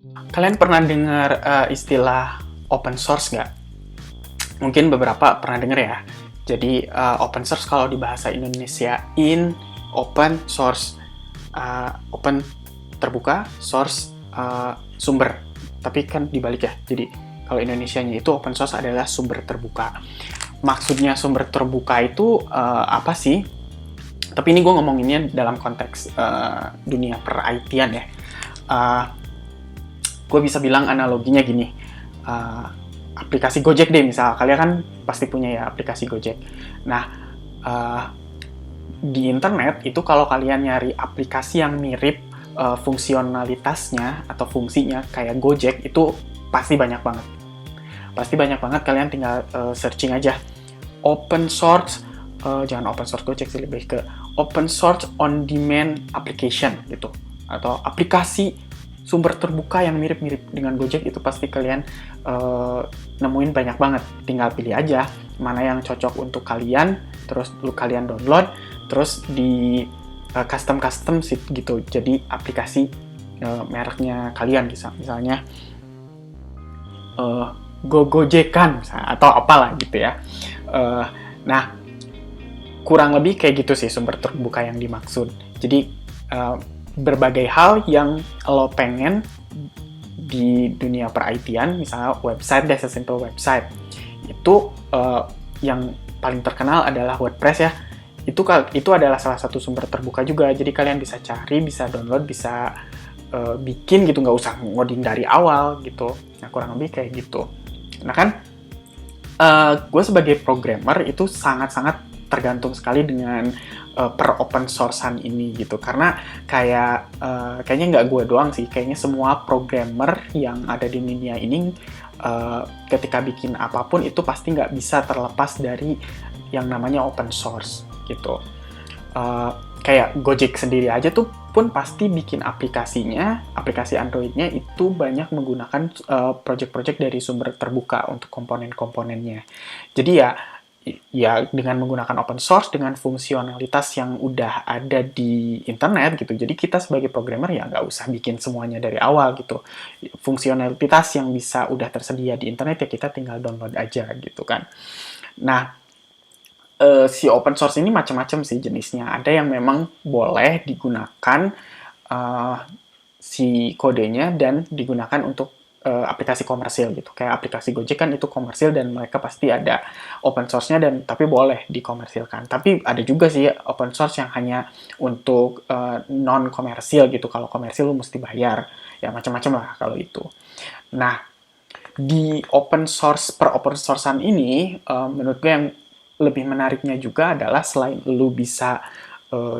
Kalian pernah dengar istilah open source nggak? Mungkin beberapa pernah dengar ya. Jadi open source kalau di bahasa Indonesiain open source, open terbuka, source sumber. Tapi kan dibalik ya. Jadi kalau Indonesianya itu open source adalah sumber terbuka. Maksudnya sumber terbuka itu apa sih? Tapi ini gue ngomonginnya dalam konteks dunia per-IT-an ya. Uh, gue bisa bilang analoginya gini, uh, aplikasi Gojek deh misal, kalian kan pasti punya ya aplikasi Gojek. Nah, uh, di internet itu kalau kalian nyari aplikasi yang mirip fungsionalitasnya atau fungsinya kayak Gojek itu pasti banyak banget. Pasti banyak banget, kalian tinggal searching aja. Open source, jangan open source Gojek sih, lebih ke open source on demand application gitu. Atau aplikasi sumber terbuka yang mirip-mirip dengan Gojek itu pasti kalian nemuin banyak banget. Tinggal pilih aja mana yang cocok untuk kalian, terus kalian download, terus di custom gitu. Jadi aplikasi mereknya kalian misalnya Gojekan misalnya, atau apalah gitu ya. Nah, kurang lebih kayak gitu sih sumber terbuka yang dimaksud. Jadi berbagai hal yang lo pengen di dunia per-IT-an, misalnya website deh, sesimpel website. Itu yang paling terkenal adalah WordPress ya. Itu adalah salah satu sumber terbuka juga. Jadi kalian bisa cari, bisa download, bisa bikin gitu, nggak usah ngoding dari awal gitu. Nah, kurang lebih kayak gitu. Nah kan, gue sebagai programmer itu sangat-sangat tergantung sekali dengan per open sourcean ini gitu, karena kayaknya nggak gue doang sih, kayaknya semua programmer yang ada di dunia ini ketika bikin apapun itu pasti nggak bisa terlepas dari yang namanya open source gitu. Kayak Gojek sendiri aja tuh pun pasti bikin aplikasinya, aplikasi Android-nya itu banyak menggunakan project-project dari sumber terbuka untuk komponen-komponennya. Jadi ya dengan menggunakan open source dengan fungsionalitas yang udah ada di internet gitu. Jadi kita sebagai programmer ya nggak usah bikin semuanya dari awal gitu. Fungsionalitas yang bisa udah tersedia di internet ya kita tinggal download aja gitu kan. Nah, si open source ini macam-macam sih jenisnya. Ada yang memang boleh digunakan uh, si kodenya dan digunakan untuk aplikasi komersil gitu. Kayak aplikasi Gojek kan itu komersil dan mereka pasti ada open source-nya dan tapi boleh dikomersilkan. Tapi ada juga sih open source yang hanya untuk non komersil gitu. Kalau komersil lu mesti bayar. Ya macam-macam lah kalau itu. Nah, di open source per open sourcean ini menurut gue yang lebih menariknya juga adalah selain lu bisa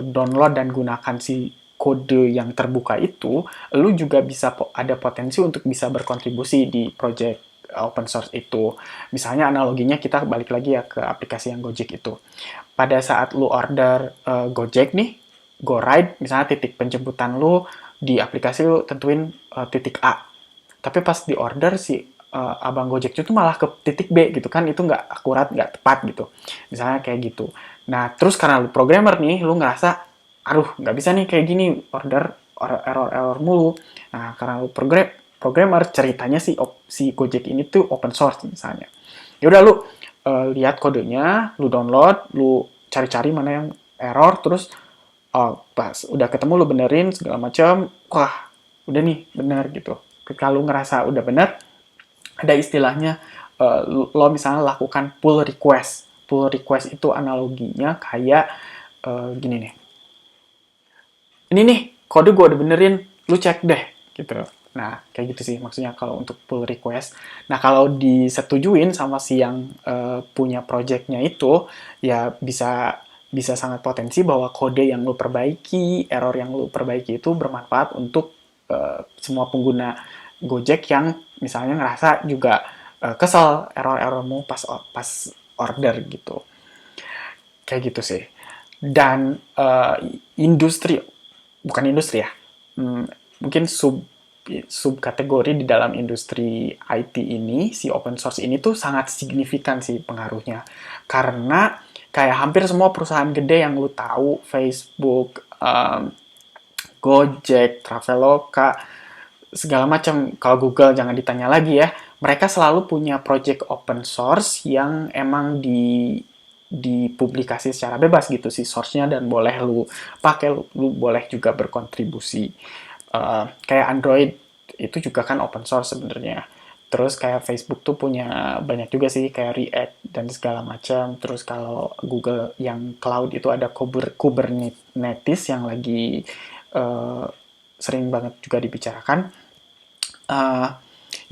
download dan gunakan si kode yang terbuka itu, lu juga bisa ada potensi untuk bisa berkontribusi di project open source itu. Misalnya analoginya kita balik lagi ya ke aplikasi yang Gojek itu. Pada saat lu order Gojek nih, GoRide, misalnya titik penjemputan lu di aplikasi lu tentuin titik A. Tapi pas di order si abang Gojek itu malah ke titik B gitu kan, itu nggak akurat, nggak tepat gitu. Misalnya kayak gitu. Nah, terus karena lu programmer nih, lu ngerasa, aduh, nggak bisa nih kayak gini, order error-error mulu. Nah, karena lu programmer, ceritanya si Gojek ini tuh open source misalnya. Ya udah lu lihat kodenya, lu download, lu cari-cari mana yang error, terus pas udah ketemu lu benerin segala macam, wah, udah nih bener gitu. Kalau ngerasa udah bener, ada istilahnya lo misalnya lakukan pull request. Pull request itu analoginya kayak gini nih. Ini nih kode gue udah benerin, lu cek deh gitu. Nah, kayak gitu sih maksudnya kalau untuk pull request. Nah, kalau disetujuin sama si yang punya projectnya itu, ya bisa sangat potensi bahwa kode yang lu perbaiki, error yang lu perbaiki itu bermanfaat untuk semua pengguna Gojek yang misalnya ngerasa juga kesel error-errormu pas order gitu. Kayak gitu sih. Dan industri, bukan industri ya, mungkin subkategori di dalam industri IT ini, si open source ini tuh sangat signifikan sih pengaruhnya. Karena kayak hampir semua perusahaan gede yang lu tahu, Facebook, Gojek, Traveloka, segala macam. Kalau Google jangan ditanya lagi ya. Mereka selalu punya project open source yang emang dipublikasi secara bebas gitu sih source-nya, dan boleh lu pakai, lu boleh juga berkontribusi. Kayak Android itu juga kan open source sebenarnya. Terus kayak Facebook tuh punya banyak juga sih kayak React dan segala macam. Terus kalau Google yang cloud itu ada Kubernetes yang lagi uh, sering banget juga dibicarakan. Uh,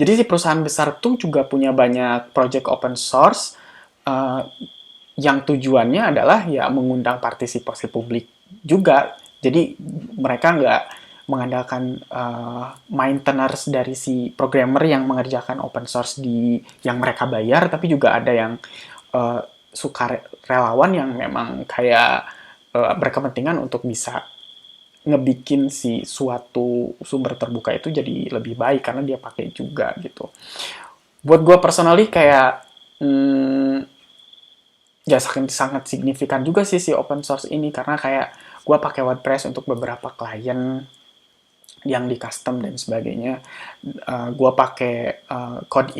jadi si perusahaan besar tuh juga punya banyak project open source uh, yang tujuannya adalah ya mengundang partisipasi publik juga. Jadi mereka nggak mengandalkan maintainers dari si programmer yang mengerjakan open source yang mereka bayar, tapi juga ada yang sukarelawan yang memang kayak berkepentingan untuk bisa ngebikin si suatu sumber terbuka itu jadi lebih baik karena dia pakai juga gitu. Buat gue personally kayak ya sangat signifikan juga sih si open source ini, karena kayak gue pakai WordPress untuk beberapa klien yang di custom dan sebagainya. Gue pakai Code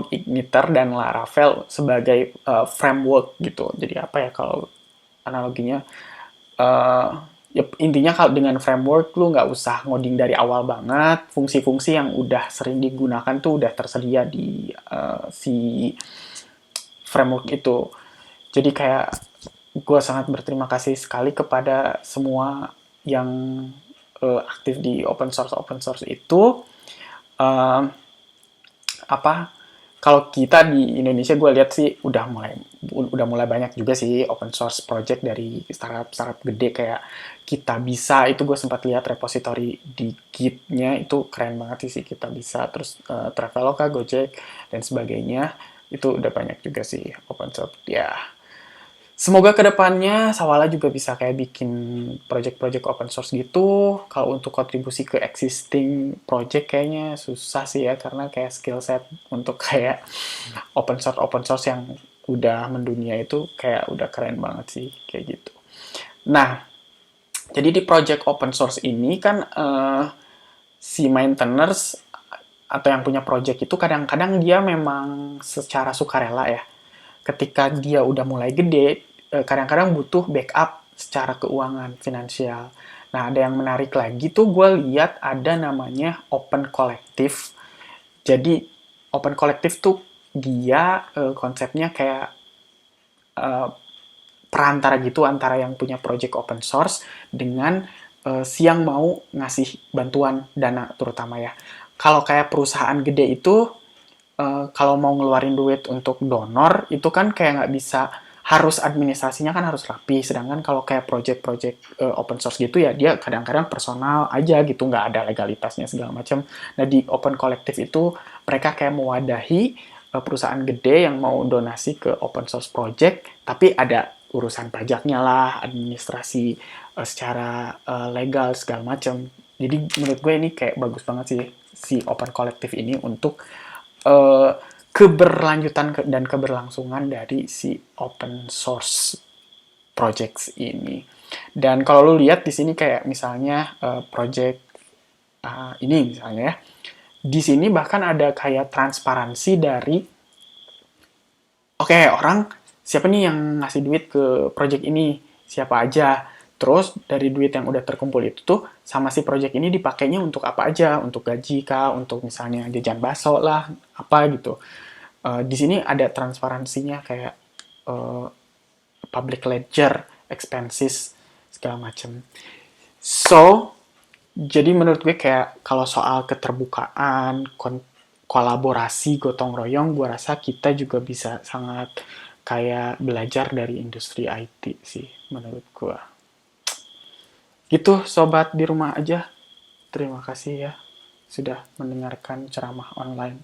Igniter dan Laravel sebagai framework gitu. Jadi apa ya kalau analoginya? Ya, intinya kalau dengan framework lu nggak usah ngoding dari awal banget. Fungsi-fungsi yang udah sering digunakan tuh udah tersedia di si framework itu. Jadi kayak gue sangat berterima kasih sekali kepada semua yang aktif di open source itu. Uh, apa kalau kita di Indonesia gue lihat sih udah mulai banyak juga sih open source project dari startup gede kayak Kita Bisa. Itu gue sempat lihat repository di Git-nya, itu keren banget sih Kita Bisa. Terus Traveloka, Gojek dan sebagainya itu udah banyak juga sih open source ya. Semoga kedepannya Sawala juga bisa kayak bikin project-project open source gitu. Kalau untuk kontribusi ke existing project kayaknya susah sih ya, karena kayak skill set untuk kayak open source yang udah mendunia itu kayak udah keren banget sih kayak gitu. Nah, jadi di project open source ini kan si maintainers atau yang punya project itu kadang-kadang dia memang secara sukarela ya. Ketika dia udah mulai gede, kadang-kadang butuh backup secara keuangan finansial. Nah, ada yang menarik lagi tuh gue lihat ada namanya Open Collective. Jadi Open Collective tuh dia konsepnya kayak uh, perantara gitu antara yang punya project open source dengan si yang mau ngasih bantuan dana terutama ya. Kalau kayak perusahaan gede itu kalau mau ngeluarin duit untuk donor itu kan kayak nggak bisa, harus administrasinya kan harus rapi. Sedangkan kalau kayak project-project open source gitu ya dia kadang-kadang personal aja gitu, nggak ada legalitasnya segala macam. Nah di Open Collective itu mereka kayak mewadahi perusahaan gede yang mau donasi ke open source project, tapi ada urusan pajaknya lah, administrasi secara legal segala macam. Jadi menurut gue ini kayak bagus banget sih si Open Collective ini untuk uh, keberlanjutan dan keberlangsungan dari si open source projects ini. Dan kalau lu lihat di sini kayak misalnya project ini misalnya ya, di sini bahkan ada kayak transparansi dari orang siapa nih yang ngasih duit ke project ini, siapa aja. Terus dari duit yang udah terkumpul itu tuh sama si project ini dipakainya untuk apa aja, untuk gaji kah, untuk misalnya jajan bakso lah, apa gitu. Di sini ada transparansinya kayak uh, public ledger, expenses, segala macam. So, jadi menurut gue kayak kalau soal keterbukaan, kolaborasi, gotong royong, gue rasa kita juga bisa sangat kayak belajar dari industri IT sih menurut gue. Gitu sobat di rumah aja. Terima kasih ya sudah mendengarkan ceramah online.